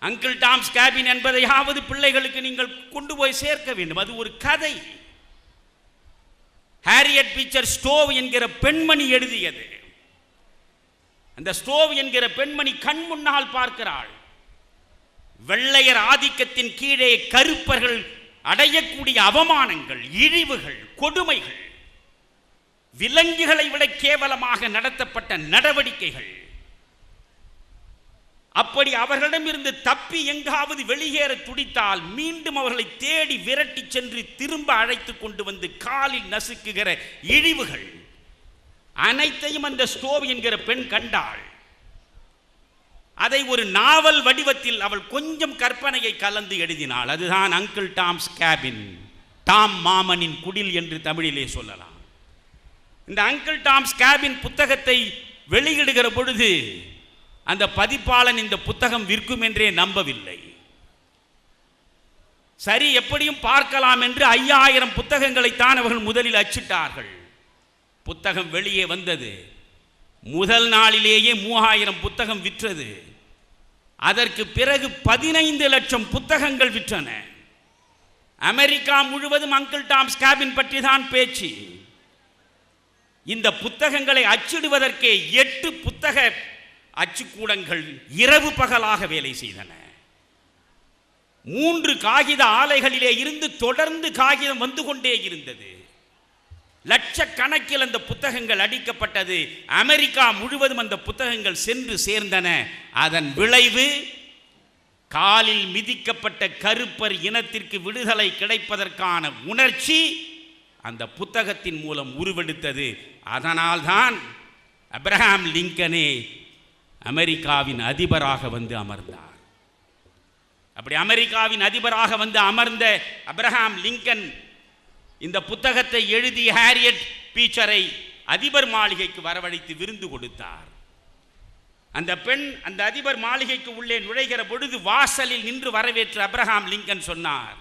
Uncle Tom's cabin என்பதையாவது பிள்ளைகளுக்கு நீங்கள் கொண்டு போய் சேர்க்க வேண்டும். அது ஒரு கதை. ஹாரியட் பீச்சர் ஸ்டோவ் என்கிற பெண்மணி எழுதியது. அந்த ஸ்டோவ் என்கிற பெண்மணி கண் முன்னால் பார்க்கிறாள். வெள்ளையர் ஆதிக்கத்தின் கீழே கருப்பர்கள் அடையக்கூடிய அவமானங்கள், இழிவுகள், கொடுமைகள், விலங்குகளை விட கேவலமாக நடத்தப்பட்ட நடவடிக்கைகள், அப்படி அவர்களிடமிருந்து தப்பி எங்காவது வெளியேற துடித்தால் மீண்டும் அவர்களை தேடி விரட்டி சென்று திரும்ப அழைத்து கொண்டு வந்து காலில் நசுக்குகிற இழிவுகள் அனைத்தையும் அந்த ஸ்டோவ் என்கிற பெண் கண்டாள். அதை ஒரு நாவல் வடிவத்தில் அவள் கொஞ்சம் கற்பனையை கலந்து எழுதினாள். அதுதான் அங்கிள் டாம்ஸ் கேபின், டாம் மாமனின் குடில் என்று தமிழிலே சொல்லலாம். இந்த அங்கிள் டாம்ஸ் கேபின் புத்தகத்தை வெளியிடுகிற பொழுது அந்த பதிப்பாளன் இந்த புத்தகம் விற்கும் என்றே நம்பவில்லை. சரி, எப்படியும் பார்க்கலாம் என்று 5000 புத்தகங்களைத்தான் அவர்கள் முதலில் அச்சிட்டார்கள். புத்தகம் வெளியே வந்தது. முதல் நாளிலேயே 3000 புத்தகம் விற்றது. அதற்கு பிறகு 15 லட்சம் புத்தகங்கள் விற்றன. அமெரிக்கா முழுவதும் அங்கிள் டாம்ஸ் கேபின் பற்றி தான் பேச்சு. இந்த புத்தகங்களை அச்சிடுவதற்கே 8 புத்தக அச்சுக்கூடங்கள் இரவு பகலாக வேலை செய்தன. 3 காகித ஆலைகளிலே இருந்து தொடர்ந்து காகிதம் வந்து கொண்டே இருந்தது. லட்சக்கணக்கில் அந்த புத்தகங்கள் அடிக்கப்பட்டது. அமெரிக்கா முழுவதும் அந்த புத்தகங்கள் சென்று சேர்ந்தன. அதன் விளைவு காலில் மிதிக்கப்பட்ட கருப்பர் இனத்திற்கு விடுதலை கிடைப்பதற்கான உணர்ச்சி அந்த புத்தகத்தின் மூலம் உருவெடுத்தது. அதனால்தான் அப்ரஹாம் லிங்கனே அமெரிக்காவின் அதிபராக வந்து அமர்ந்தார். அப்படி அமெரிக்காவின் அதிபராக வந்து அமர்ந்த அப்ரஹாம் லிங்கன் இந்த புத்தகத்தை எழுதி ஹாரியட் பீச்சரை அதிபர் மாளிகைக்கு வரவழைத்து விருந்து கொடுத்தார். அந்த பெண் அந்த அதிபர் மாளிகைக்கு உள்ளே நுழைகிற பொழுது வாசலில் நின்று வரவேற்று அப்ரஹாம் லிங்கன் சொன்னார்,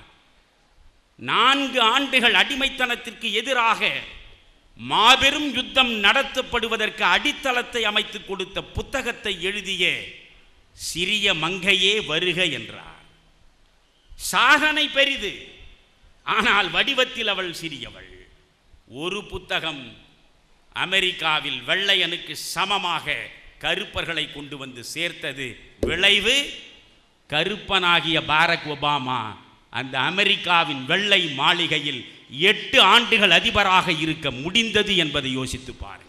4 ஆண்டுகள் அடிமைத்தனத்திற்கு எதிராக மாபெரும் யுத்தம் நடத்தப்படுவதற்கு அடித்தளத்தை அமைத்து கொடுத்த புத்தகத்தை எழுதிய சிறிய மங்கையே வருக என்றார். சாதனை பெரிது, ஆனால் வடிவத்தில் அவள் சிறியவள். ஒரு புத்தகம் அமெரிக்காவில் வெள்ளையனுக்கு சமமாக கருப்பர்களை கொண்டு வந்து சேர்த்தது. விளைவு கருப்பனாகிய பாரக் ஒபாமா அந்த அமெரிக்காவின் வெள்ளை மாளிகையில் 8 ஆண்டுகள் அதிபராக இருக்க முடிந்தது என்பதை யோசித்து பாருங்கள்.